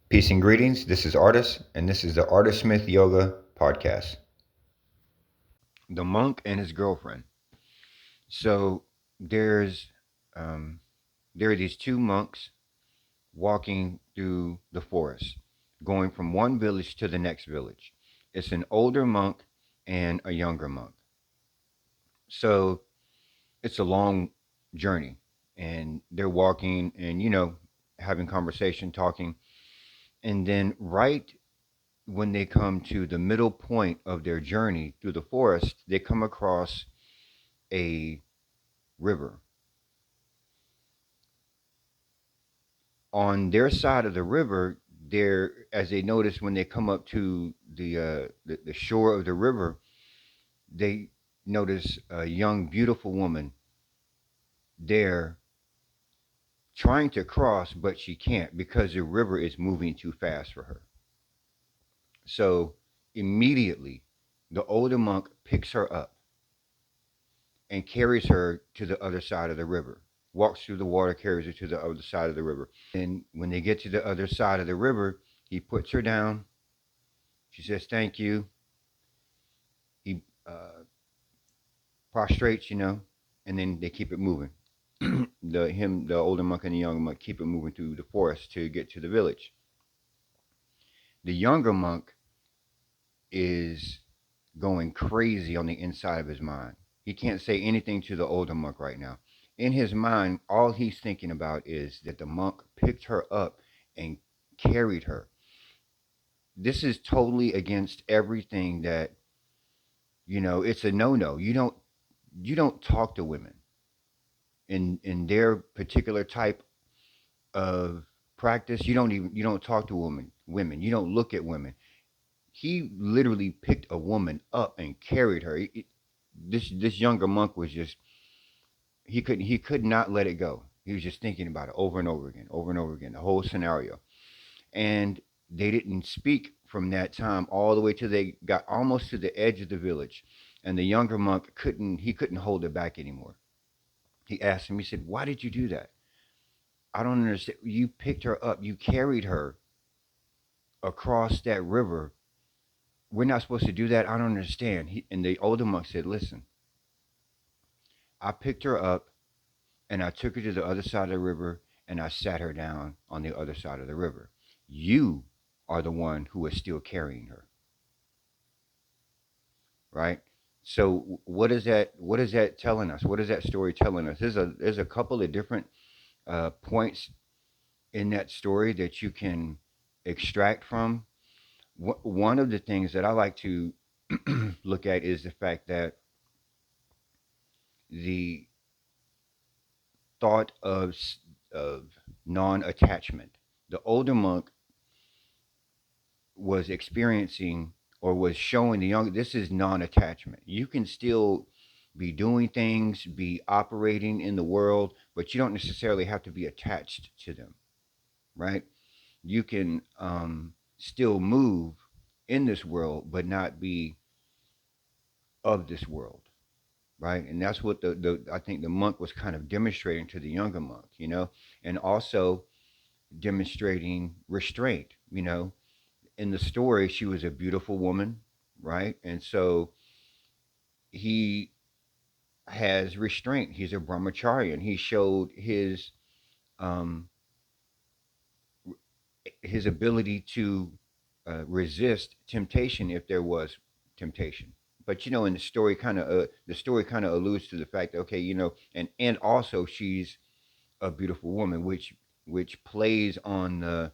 Peace and greetings. This is Artis, and this is the Artis Smith Yoga Podcast. The monk and his girlfriend. So there's um, there are these two monks walking through the forest, going from one village to the next village. It's an older monk and a younger monk. So it's a long journey, and they're walking and having conversation, talking, and then right when they come to the middle point of their journey through the forest, they come across a river. On their side of the river, there, as they notice when they come up to the shore of the river, they notice a young, beautiful woman there trying to cross, but she can't because the river is moving too fast for her. So immediately, the older monk picks her up and carries her to the other side of the river. Walks through the water, carries her to the other side of the river. And when they get to the other side of the river, he puts her down. She says, "Thank you." He prostrates, and then they keep it moving. The older monk and the younger monk keep it moving through the forest to get to the village. The younger monk is going crazy on the inside of his mind. He can't say anything to the older monk right now. In his mind, all he's thinking about is that the monk picked her up and carried her. This is totally against everything that, it's a no-no. You don't talk to women in their particular type of practice. You don't talk to women. You don't look at women. He literally picked a woman up and carried her. This younger monk was just, he could not let it go. He was just thinking about it over and over and over again, the whole scenario. And they didn't speak from that time all the way till they got almost to the edge of the village. And the younger monk couldn't hold it back anymore. He asked him, he said, "Why did you do that? I don't understand. You picked her up, you carried her across that river. We're not supposed to do that. I don't understand." And the older monk said, "Listen, I picked her up and I took her to the other side of the river and I sat her down on the other side of the river. You are the one who is still carrying her, right?" So what is that telling us? What is that story telling us? There's a couple of different points in that story that you can extract from. One of the things that I like to look at is the fact that the thought of non-attachment. The older monk was experiencing or was showing the younger, this is non-attachment. You can still be doing things, be operating in the world, but you don't necessarily have to be attached to them, right? You can still move in this world, but not be of this world, right? And that's what the I think the monk was kind of demonstrating to the younger monk, and also demonstrating restraint. In the story, she was a beautiful woman, right? And so he has restraint. He's a brahmacharian. He showed um, his ability to resist temptation if there was temptation. But in the story kind of alludes to the fact that, okay, and also she's a beautiful woman, which plays on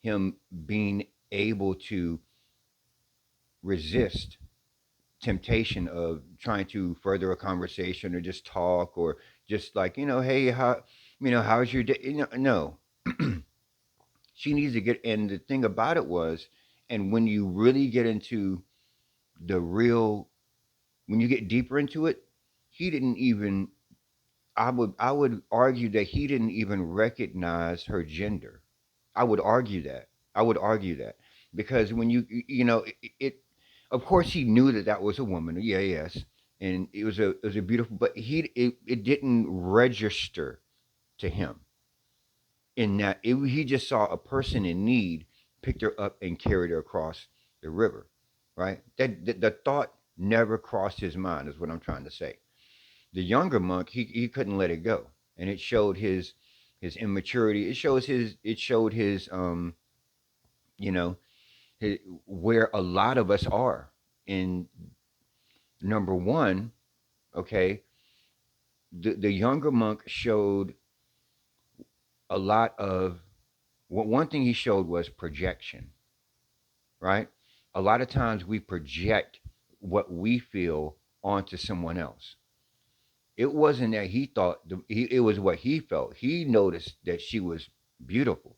him being able to resist temptation of trying to further a conversation or just talk or just like, hey, how's your day? No. She needs to get, and the thing about it was, and when you really get into the real, when you get deeper into it, he didn't even, I would argue that he didn't even recognize her gender. I would argue that because when it of course he knew that that was a woman. Yeah, yes, and it was a beautiful, but it didn't register to him, in that he just saw a person in need, picked her up and carried her across the river, right? The thought never crossed his mind, is what I'm trying to say. The younger monk, he couldn't let it go, and it showed his immaturity. It showed his you know his, where a lot of us are in number one. Okay, the younger monk showed a lot of, one thing he showed was projection, right? A lot of times we project what we feel onto someone else. It wasn't that he thought it was what he felt. He noticed that she was beautiful.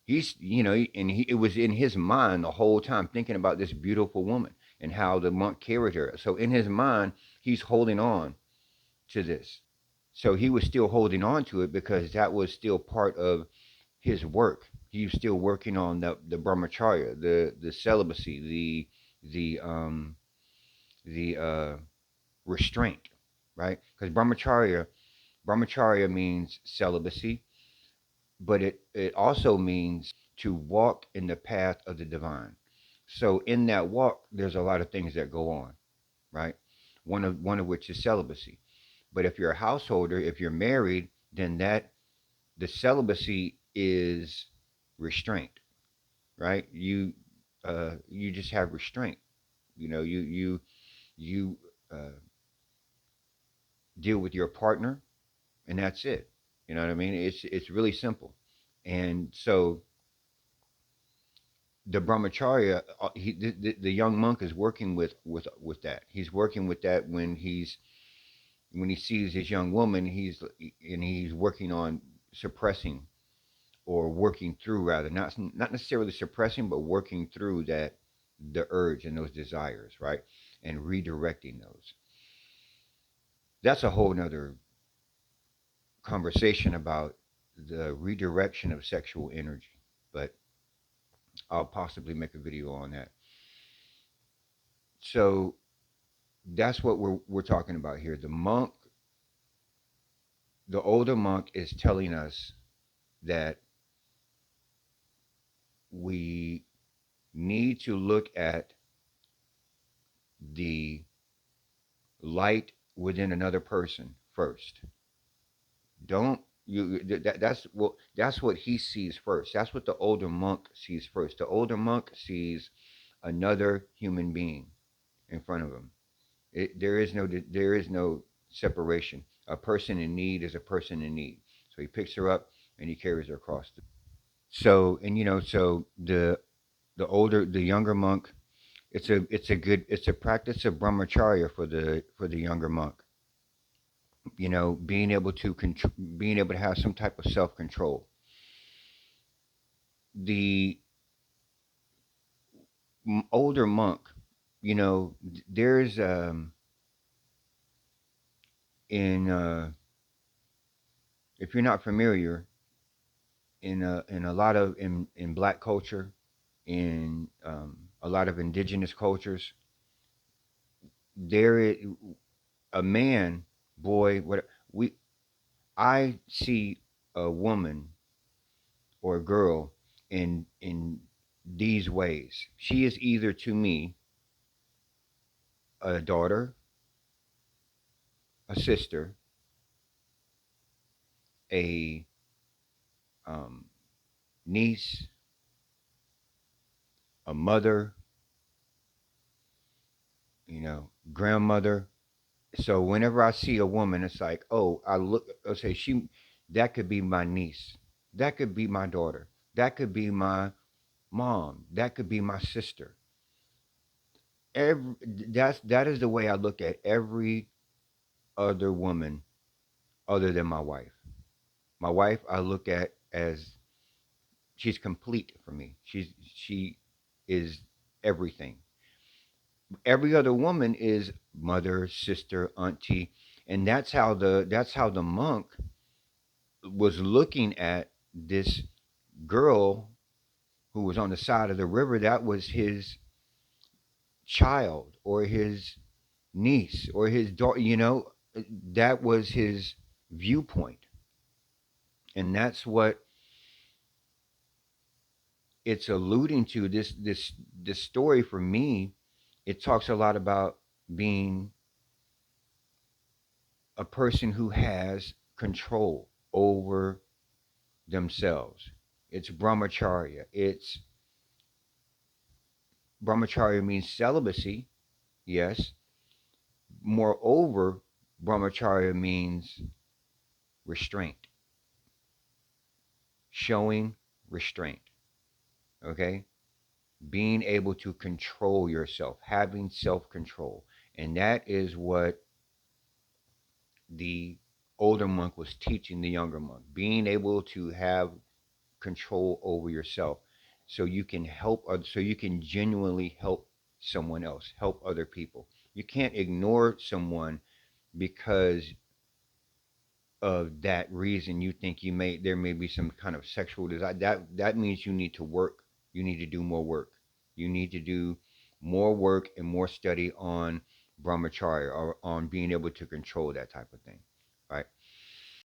It was in his mind the whole time, thinking about this beautiful woman and how the monk carried her. So in his mind, he's holding on to this. So he was still holding on to it because that was still part of his work. He was still working on the brahmacharya, the celibacy, the um the restraint, right? Because brahmacharya means celibacy, but it also means to walk in the path of the divine. So in that walk, there's a lot of things that go on, right? One of which is celibacy. But if you're a householder, if you're married, then that the celibacy is restraint, right? You just have restraint. You uh, deal with your partner, and that's it. You know what I mean? It's really simple. And so the brahmacharya, the young monk is working with that. He's working with that when he sees this young woman. He's working on suppressing, or working through, rather, not necessarily suppressing, but working through that, the urge and those desires, right? And redirecting those. That's a whole nother conversation about the redirection of sexual energy, but I'll possibly make a video on that. So that's what we're talking about here. The older monk is telling us that we need to look at the light within another person first. Don't you that's what he sees first. That's what the older monk sees first. The older monk sees another human being in front of him. There is no separation. A person in need is a person in need. So he picks her up and he carries her across. So the younger monk, it's a practice of brahmacharya for the younger monk. Being able to have some type of self control. The older monk, there's in if you're not familiar, in a lot of in black culture, in a lot of indigenous cultures, there is a man, boy, what we I see a woman or a girl in these ways. She is either to me a daughter, a sister, a um, niece, a mother, grandmother. So whenever I see a woman, it's like, oh, I say that could be my niece, that could be my daughter, that could be my mom, that could be my sister. That is the way I look at every other woman other than my wife. My wife, I look at as she's complete for me. She is everything. Every other woman is mother, sister, auntie, and that's how the monk was looking at this girl who was on the side of the river. That was his child, or his niece, or his daughter. That was his viewpoint, and that's what. it's alluding to this story for me. It talks a lot about being a person who has control over themselves. It's brahmacharya. It's brahmacharya means celibacy, yes. Moreover, brahmacharya means restraint, showing restraint. Okay? Being able to control yourself, having self control. And that is what the older monk was teaching the younger monk, being able to have control over yourself so you can help others, so you can genuinely help someone else, help other people. You can't ignore someone because of that reason you think there may be some kind of sexual desire. That means you need to work. You need to do more work. You need to do more work and more study on brahmacharya, or on being able to control that type of thing, right?